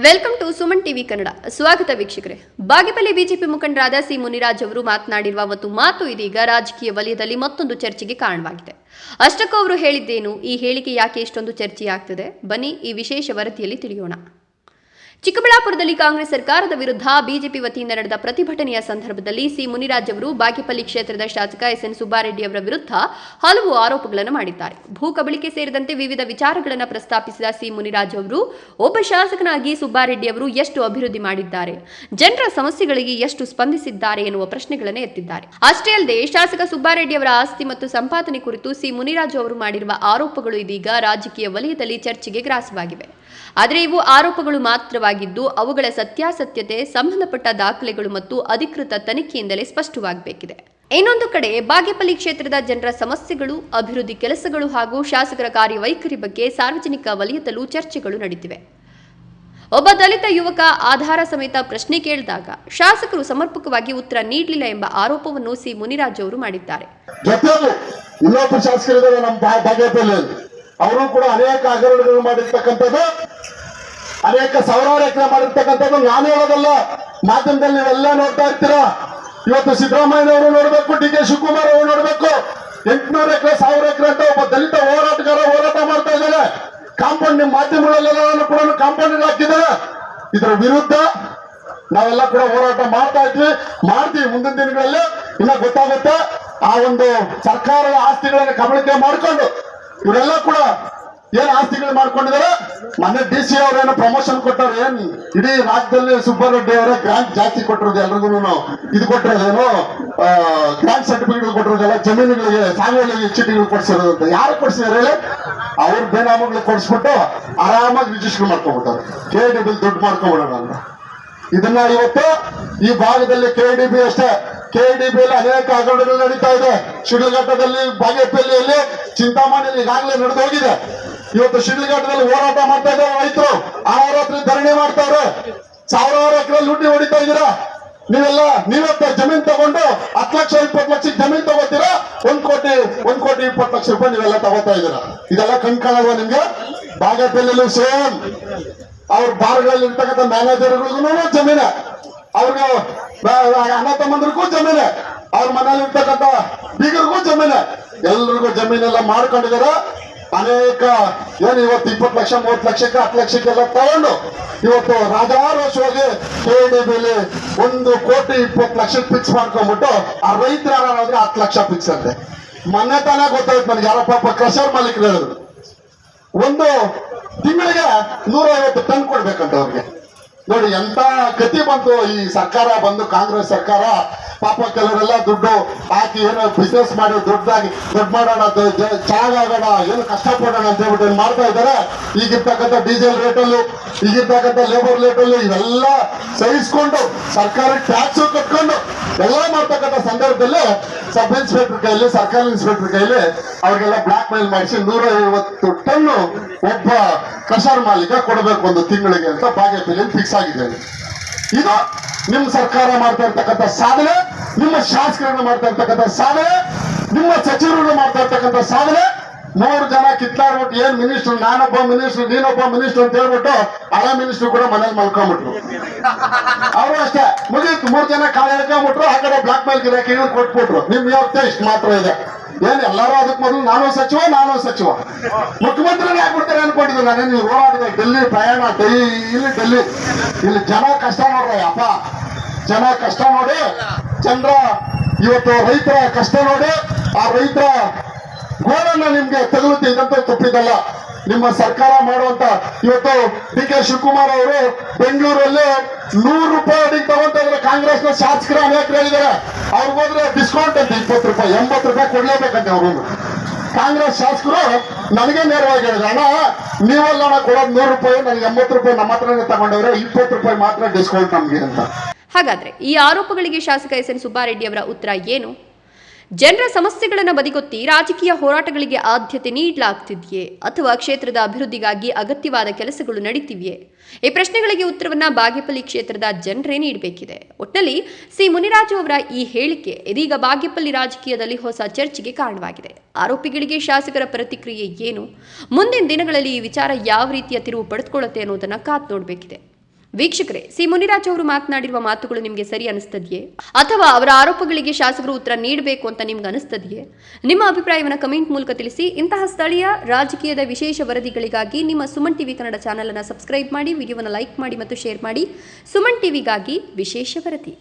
Welcome to Suman TV Kannada. ಸ್ವಾಗತ ವೀಕ್ಷಕರೇ. Bagepalli BJP ಮುಖಂಡರಾದ ಸಿ ಮುನಿರಾಜ್ ಅವರು ಮಾತನಾಡಿರುವ ಒಂದು ಮಾತು ಇದೀಗ ರಾಜಕೀಯ ವಲಯದಲ್ಲಿ ಮತ್ತೊಂದು ಚರ್ಚೆಗೆ ಕಾರಣವಾಗಿದೆ. ಅಷ್ಟಕ್ಕೂ ಅವರು ಹೇಳಿದ್ದೇನು, ಈ ಹೇಳಿಕೆ ಯಾಕೆ ಇಷ್ಟೊಂದು ಚರ್ಚೆಯಾಗ್ತಿದೆ, ಬನ್ನಿ ಈ ವಿಶೇಷ ವರದಿಯಲ್ಲಿ ತಿಳಿಯೋಣ. ಚಿಕ್ಕಬಳ್ಳಾಪುರದಲ್ಲಿ ಕಾಂಗ್ರೆಸ್ ಸರ್ಕಾರದ ವಿರುದ್ಧ ಬಿಜೆಪಿ ವತಿಯಿಂದ ನಡೆದ ಪ್ರತಿಭಟನೆಯ ಸಂದರ್ಭದಲ್ಲಿ ಸಿ ಮುನಿರಾಜ್ ಅವರು ಬಾಗೇಪಲ್ಲಿ ಕ್ಷೇತ್ರದ ಶಾಸಕ ಎಸ್ಎನ್ ಸುಬ್ಬಾರೆಡ್ಡಿ ಅವರ ವಿರುದ್ಧ ಹಲವು ಆರೋಪಗಳನ್ನು ಮಾಡಿದ್ದಾರೆ. ಭೂ ಕಬಳಿಕೆ ಸೇರಿದಂತೆ ವಿವಿಧ ವಿಚಾರಗಳನ್ನು ಪ್ರಸ್ತಾಪಿಸಿದ ಸಿ ಮುನಿರಾಜ್ ಅವರು ಒಬ್ಬ ಶಾಸಕನಾಗಿ ಸುಬ್ಬಾರೆಡ್ಡಿ ಅವರು ಎಷ್ಟು ಅಭಿವೃದ್ಧಿ ಮಾಡಿದ್ದಾರೆ, ಜನರ ಸಮಸ್ಯೆಗಳಿಗೆ ಎಷ್ಟು ಸ್ಪಂದಿಸಿದ್ದಾರೆ ಎನ್ನುವ ಪ್ರಶ್ನೆಗಳನ್ನು ಎತ್ತಿದ್ದಾರೆ. ಅಷ್ಟೇ ಅಲ್ಲದೆ ಶಾಸಕ ಸುಬ್ಬಾರೆಡ್ಡಿ ಅವರ ಆಸ್ತಿ ಮತ್ತು ಸಂಪಾದನೆ ಕುರಿತು ಸಿ ಮುನಿರಾಜ್ ಅವರು ಮಾಡಿರುವ ಆರೋಪಗಳು ಇದೀಗ ರಾಜಕೀಯ ವಲಯದಲ್ಲಿ ಚರ್ಚೆಗೆ ಗ್ರಾಸವಾಗಿವೆ. ಆದರೆ ಇವು ಆರೋಪಗಳು ಮಾತ್ರವಾಗಿದ್ದು ಅವುಗಳ ಸತ್ಯಾಸತ್ಯತೆ ಸಂಬಂಧಪಟ್ಟ ದಾಖಲೆಗಳು ಮತ್ತು ಅಧಿಕೃತ ತನಿಖೆಯಿಂದಲೇ ಸ್ಪಷ್ಟವಾಗಬೇಕಿದೆ. ಇನ್ನೊಂದು ಕಡೆ ಬಾಗೇಪಲ್ಲಿ ಕ್ಷೇತ್ರದ ಜನರ ಸಮಸ್ಯೆಗಳು, ಅಭಿವೃದ್ಧಿ ಕೆಲಸಗಳು ಹಾಗೂ ಶಾಸಕರ ಕಾರ್ಯವೈಖರಿ ಬಗ್ಗೆ ಸಾರ್ವಜನಿಕ ವಲಯದಲ್ಲೂ ಚರ್ಚೆಗಳು ನಡೆದಿವೆ. ಒಬ್ಬ ದಲಿತ ಯುವಕ ಆಧಾರ ಸಮೇತ ಪ್ರಶ್ನೆ ಕೇಳಿದಾಗ ಶಾಸಕರು ಸಮರ್ಪಕವಾಗಿ ಉತ್ತರ ನೀಡಲಿಲ್ಲ ಎಂಬ ಆರೋಪವನ್ನು ಸಿ ಮುನಿರಾಜ್ ಅವರು ಮಾಡಿದ್ದಾರೆ. ಅವರು ಕೂಡ ಅನೇಕ ಹಗರಣಗಳು ಮಾಡಿರ್ತಕ್ಕಂಥದ್ದು, ಅನೇಕ ಸಾವಿರಾರು ಎಕರೆ ಮಾಡಿರ್ತಕ್ಕಂಥದ್ದು ನಾನು ಹೇಳೋದಲ್ಲ, ಮಾಧ್ಯಮದಲ್ಲಿ ನೀವೆಲ್ಲ ನೋಡ್ತಾ ಇರ್ತೀರಾ. ಇವತ್ತು ಸಿದ್ದರಾಮಯ್ಯನವರು ನೋಡ್ಬೇಕು, ಡಿ ಕೆ ಶಿವಕುಮಾರ್ ಅವರು ನೋಡ್ಬೇಕು, 800 ಎಕರೆ 1000 ಎಕರೆ ಅಂತ ಒಬ್ಬ ದಲಿತ ಹೋರಾಟಗಾರ ಹೋರಾಟ ಮಾಡ್ತಾ ಇದ್ದಾರೆ. ಕಾಂಪೌಂಡ್ ನಿಮ್ಮ ಮಾಧ್ಯಮಗಳೆಲ್ಲ ಕೂಡ ಕಾಂಪೌಂಡ್ ಹಾಕಿದ್ದಾರೆ. ಇದರ ವಿರುದ್ಧ ನಾವೆಲ್ಲ ಕೂಡ ಹೋರಾಟ ಮಾಡ್ತೀವಿ. ಮುಂದಿನ ದಿನಗಳಲ್ಲಿ ಇನ್ನ ಗೊತ್ತಾಗುತ್ತೆ. ಆ ಒಂದು ಸರ್ಕಾರದ ಆಸ್ತಿಗಳನ್ನು ಕಬಳಿಕೆ ಮಾಡಿಕೊಂಡು ಇವರೆಲ್ಲ ಕೂಡ ಏನ್ ಆಸ್ತಿಗಳು ಮಾಡ್ಕೊಂಡಿದ್ದಾರೆ. ಮೊನ್ನೆ ಡಿ.ಸಿ ಅವರೇನೋ ಪ್ರಮೋಷನ್ ಕೊಟ್ಟರು, ಏನ್ ಇಡೀ ರಾಜ್ಯದಲ್ಲಿ ಸುಬ್ಬಾರೆಡ್ಡಿ ಅವರ ಗ್ರಾಂಟ್ ಜಾಸ್ತಿ ಕೊಟ್ಟಿರೋದು, ಎಲ್ರಿಗೂ ಇದು ಕೊಟ್ಟಿರೋದೇನು ಗ್ರಾಂಟ್ ಸರ್ಟಿಫಿಕೇಟ್ ಕೊಟ್ಟಿರೋದೆಲ್ಲ ಜಮೀನುಗಳಿಗೆ ಸಾಗುವಳಿಗೆ ಚೀಟಿಗಳು ಕೊಡ್ಸಿರೋದು ಅಂತ. ಯಾರು ಕೊಡ್ಸಿದಾರೆ ಹೇಳಿ? ಅವ್ರ ಬೇನಾಮಗಳು ಕೊಡಿಸ್ಬಿಟ್ಟು ಆರಾಮಾಗಿ ರಿಜಿಸ್ಟರ್ ಮಾಡ್ಕೊಂಡ್ಬಿಟ್ಟಾರೆ. KDB ದುಡ್ಡು ಮಾಡ್ಕೊಂಡ್ಬಿಡೋಣ ಅಂತ. ಇದನ್ನ ಇವತ್ತು ಈ ಭಾಗದಲ್ಲಿ KDB ಅಷ್ಟೇ, KDB ಅನೇಕ ಹಗರಣಗಳು ನಡೀತಾ ಇದೆ. ಶಿಡ್ಲಘಟ್ಟದಲ್ಲಿ, ಬಾಗೇಪಲ್ಲಿಯಲ್ಲಿ, ಚಿಂತಾಮಣಿಯಲ್ಲಿ ಈಗಾಗಲೇ ನಡೆದು ಹೋಗಿದೆ. ಇವತ್ತು ಶಿಡ್ಲಘಟ್ಟದಲ್ಲಿ ಹೋರಾಟ ಮಾಡ್ತಾ ಇದ್ದಾರೆ ರೈತರು, ಆರಾತ್ರಿ ಧರಣಿ ಮಾಡ್ತಾವ್ರೆ. ಸಾವಿರಾರು ಎಕರೆ ಲೂಟಿ ಹೊಡಿತಾ ಇದ್ದೀರಾ. ನೀವೇ ಜಮೀನ್ ತಗೊಂಡು 10 ಲಕ್ಷ 20 ಲಕ್ಷಕ್ಕೆ ಜಮೀನ್ ತಗೋತೀರಾ, 1 ಕೋಟಿ 20 ಲಕ್ಷ ರೂಪಾಯಿ ನೀವೆಲ್ಲ ತಗೋತಾ ಇದ್ದೀರಾ. ಇದೆಲ್ಲ ಕಣ್ಕಾಣಲ್ವಾ ನಿಮ್ಗೆ? ಬಾಗೇಪಲ್ಲಿಯಲ್ಲೂ ಸೇಮ್ ಅವ್ರ ಬಾರ್ಗಳಲ್ಲಿ ಇರ್ತಕ್ಕಂಥ ಮ್ಯಾನೇಜರ್ಗಳಿಗೂ ಜಮೀನೆ, ಅವ್ರಿಗೆ ಅಣ್ಣ ತಮ್ಮಂದ್ರಿಗೂ ಜಮೀನೆ, ಅವ್ರ ಮನೇಲಿ ಇರ್ತಕ್ಕಂಥ ಬೀಗರಿಗೂ ಜಮೀನೆ, ಎಲ್ರಿಗೂ ಜಮೀನೆಲ್ಲ ಮಾಡ್ಕೊಂಡಿದಾರ. ಅನೇಕ ಏನು ಇವತ್ತು 20 ಲಕ್ಷ 30 ಲಕ್ಷಕ್ಕೆ 10 ಲಕ್ಷಕ್ಕೆಲ್ಲ ತಗೊಂಡು ಇವತ್ತು ರಾಜಾರೋಷವಾಗಿ KDBಲಿ 1 ಕೋಟಿ 20 ಲಕ್ಷ ಫಿಕ್ಸ್ ಮಾಡ್ಕೊಂಡ್ಬಿಟ್ಟು ಆ ರೈತರ ಯಾರಾದ್ರೆ 10 ಲಕ್ಷ ಫಿಕ್ಸ್ ಅಂತೆ. ಮೊನ್ನೆ ತಾನೇ ಗೊತ್ತಾಯ್ತು ನನಗೆ, ಯಾರೋ ಪಾಪ ಕ್ರಷರ್ ಮಾಲೀಕರು ಹೇಳಿದ್ರು, ಒಂದು ತಿಂಗಳಿಗೆ 150 ಟನ್ ಕೊಡ್ಬೇಕಂತ ಅವ್ರಿಗೆ. ನೋಡಿ ಎಂತ ಗತಿ ಬಂತು ಈ ಸರ್ಕಾರ ಬಂದು, ಕಾಂಗ್ರೆಸ್ ಸರ್ಕಾರ. ಪಾಪ ಕೆಲವರೆಲ್ಲ ದುಡ್ಡು ಹಾಕಿ ಏನೋ ಬಿಸ್ನೆಸ್ ಮಾಡಿ ದೊಡ್ಡ ಮಾಡೋಣ, ಚೆನ್ನಾಗಾಗೋಣ, ಏನು ಕಷ್ಟಪಡೋಣ ಅಂತ ಹೇಳ್ಬಿಟ್ಟು ಏನ್ ಮಾಡ್ತಾ ಇದ್ದಾರೆ. ಈಗಿರ್ತಕ್ಕಂಥ ಡೀಸೆಲ್ ರೇಟಲ್ಲೂ, ಈಗಿರ್ತಕ್ಕಂಥ ಲೇಬರ್ ರೇಟಲ್ಲೂ ಇವೆಲ್ಲ ಸಹಿಸ್ಕೊಂಡು ಸರ್ಕಾರ ಟ್ಯಾಕ್ಸ್ ಕಟ್ಕೊಂಡು ಎಲ್ಲ ಮಾಡ್ತಕ್ಕಂಥ ಸಂದರ್ಭದಲ್ಲಿ ಸಬ್ ಇನ್ಸ್ಪೆಕ್ಟರ್ ಕೈಲಿ, ಸರ್ಕಾರಿ ಇನ್ಸ್ಪೆಕ್ಟರ್ ಕೈಲಿ ಅವ್ರಿಗೆಲ್ಲ ಬ್ಲಾಕ್ ಮೇಲ್ ಮಾಡಿಸಿ 150 ಟನ್ ಒಬ್ಬ ಕ್ರಷರ್ ಮಾಲೀಕ ಕೊಡಬೇಕು ಒಂದು ತಿಂಗಳಿಗೆ ಅಂತ ಬಾಗೇಪಲ್ಲಿ ಫಿಕ್ಸ್ ಆಗಿದೆ. ಇದು ನಿಮ್ಮ ಸರ್ಕಾರ ಮಾಡ್ತಾ ಇರ್ತಕ್ಕಂಥ ಸಾಧನೆ, ನಿಮ್ಮ ಶಾಸಕರನ್ನು ಮಾಡ್ತಾ ಇರ್ತಕ್ಕಂಥ ಸಾಧನೆ, ನಿಮ್ಮ ಸಚಿವರನ್ನು ಮಾಡ್ತಾ ಇರ್ತಕ್ಕಂಥ ಸಾಧನೆ. 3 ಜನ ಕಿತ್ತಾಡ್ಬಿಟ್ಟು ಏನ್ ಮಿನಿಸ್ಟರ್, ನಾನೊಬ್ಬ ಮಿನಿಸ್ಟರ್, ನೀನೊಬ್ಬ ಮಿನಿಸ್ಟರ್ ಅಂತ ಹೇಳ್ಬಿಟ್ಟು ಹಳೆ ಮಿನಿಸ್ಟರ್ ಕೂಡ ಮನೇಲಿ ಮಲ್ಕೊಂಡ್ಬಿಟ್ರು. ಅವರು ಅಷ್ಟೇ ಮುಗೀತು, 3 ಜನ ಕಾಲ ಹೇಳ್ಕೊಂಡ್ಬಿಟ್ರು. ಆ ಕಡೆ ಬ್ಲಾಕ್ ಮೇಲ್ ಗಿರಾಕಿಗಳು ಕೊಟ್ಬಿಟ್ರು. ನಿಮ್ ಯಾವತ್ತೇ ಇಷ್ಟು ಮಾತ್ರ ಇದೆ. ಏನ್ ಎಲ್ಲರೂ ಅದಕ್ಕೆ ಮೊದಲು ನಾನು ಸಚಿವ ಮುಖ್ಯಮಂತ್ರಿನೇ ಆಗ್ಬಿಡ್ತಾರೆ ಅನ್ಕೊಂಡಿದ್ರು ನಾನೇ. ನೀವು ಹೋರಾಟದ ಡೆಲ್ಲಿ ಪ್ರಯಾಣ, ಇಲ್ಲಿ ಜನ ಕಷ್ಟ ನೋಡ್ರಿ ಅಪ್ಪ, ಜನ ಕಷ್ಟ ನೋಡಿ, ಜನರ ಇವತ್ತು ರೈತರ ಕಷ್ಟ ನೋಡಿ, ಆ ರೈತರ ಗೋಳನ್ನ ನಿಮ್ಗೆ ತಗಲುತ್ತೆ. ಇದಂತೂ ತಪ್ಪಿದಲ್ಲ. ನಿಮ್ಮ ಸರ್ಕಾರ ಮಾಡುವಂತ ಇವತ್ತು ಡಿ ಕೆ ಶಿವಕುಮಾರ್ ಅವರು ಬೆಂಗಳೂರಲ್ಲಿ 100 ರೂಪಾಯಿ ಅಡಿಗೆ ತಗೊಂತ ಇದ್ರೆ ಕಾಂಗ್ರೆಸ್ನ ಶಾಸಕರು ಅನೇಕರು ಹೇಳಿದ್ದಾರೆ. ಅವ್ರಿಗೆ ಹೋದ್ರೆ ಡಿಸ್ಕೌಂಟ್ ಅಂತ 20 ರೂಪಾಯಿ 80 ರೂಪಾಯಿ ಕೊಡ್ಲೇಬೇಕಂತೆ ಅವರು. ಕಾಂಗ್ರೆಸ್ ಶಾಸಕರು ನನಗೆ ನೇರವಾಗಿ ಹೇಳಿದ್ರು, ಅಣ್ಣ ನೀವಲ್ಲ ಕೊಡೋದು 100 ರೂಪಾಯಿ, ನನಗೆ 80 ರೂಪಾಯಿ ನಮ್ಮ ಹತ್ರನೇ ತಗೊಂಡವ್ರೆ, 20 ರೂಪಾಯಿ ಮಾತ್ರ ಡಿಸ್ಕೌಂಟ್ ನಮ್ಗೆ ಅಂತ. ಹಾಗಾದ್ರೆ ಈ ಆರೋಪಗಳಿಗೆ ಶಾಸಕ ಎಸ್ಎನ್ ಸುಬ್ಬಾರೆಡ್ಡಿ ಅವರ ಉತ್ತರ ಏನು? ಜನರ ಸಮಸ್ಯೆಗಳನ್ನು ಬದಿಗೊತ್ತಿ ರಾಜಕೀಯ ಹೋರಾಟಗಳಿಗೆ ಆದ್ಯತೆ ನೀಡಲಾಗ್ತಿದೆಯೇ, ಅಥವಾ ಕ್ಷೇತ್ರದ ಅಭಿವೃದ್ಧಿಗಾಗಿ ಅಗತ್ಯವಾದ ಕೆಲಸಗಳು ನಡೀತಿವೆಯೇ? ಈ ಪ್ರಶ್ನೆಗಳಿಗೆ ಉತ್ತರವನ್ನ ಬಾಗೇಪಲ್ಲಿ ಕ್ಷೇತ್ರದ ಜನರೇ ನೀಡಬೇಕಿದೆ. ಒಟ್ಟಿನಲ್ಲಿ ಸಿ ಮುನಿರಾಜು ಅವರ ಈ ಹೇಳಿಕೆ ಇದೀಗ ಬಾಗೇಪಲ್ಲಿ ರಾಜಕೀಯದಲ್ಲಿ ಹೊಸ ಚರ್ಚೆಗೆ ಕಾರಣವಾಗಿದೆ. ಆರೋಪಿಗಳಿಗೆ ಶಾಸಕರ ಪ್ರತಿಕ್ರಿಯೆ ಏನು? ಮುಂದಿನ ದಿನಗಳಲ್ಲಿ ಈ ವಿಚಾರ ಯಾವ ರೀತಿಯ ತಿರುವು ಪಡೆದುಕೊಳ್ಳುತ್ತೆ ಅನ್ನೋದನ್ನ ಕಾದು ನೋಡಬೇಕಿದೆ. ವೀಕ್ಷಕರೇ, ಸಿ ಮುನಿರಾಜ್ ಅವರು ಮಾತನಾಡಿರುವ ಮಾತುಗಳು ನಿಮಗೆ ಸರಿ ಅನಿಸ್ತದೆಯೇ, ಅಥವಾ ಅವರ ಆರೋಪಗಳಿಗೆ ಶಾಸಕರು ಉತ್ತರ ನೀಡಬೇಕು ಅಂತ ನಿಮ್ಗೆ ಅನಿಸ್ತದೆಯೇ? ನಿಮ್ಮ ಅಭಿಪ್ರಾಯವನ್ನು ಕಮೆಂಟ್ ಮೂಲಕ ತಿಳಿಸಿ. ಇಂತಹ ಸ್ಥಳೀಯ ರಾಜಕೀಯದ ವಿಶೇಷ ವರದಿಗಳಿಗಾಗಿ ನಿಮ್ಮ ಸುಮನ್ ಟಿವಿ ಕನ್ನಡ ಚಾನೆಲ್ ಅನ್ನು ಸಬ್ಸ್ಕ್ರೈಬ್ ಮಾಡಿ, ವಿಡಿಯೋವನ್ನು ಲೈಕ್ ಮಾಡಿ ಮತ್ತು ಶೇರ್ ಮಾಡಿ. ಸುಮನ್ ಟಿವಿಗಾಗಿ ವಿಶೇಷ ವರದಿ.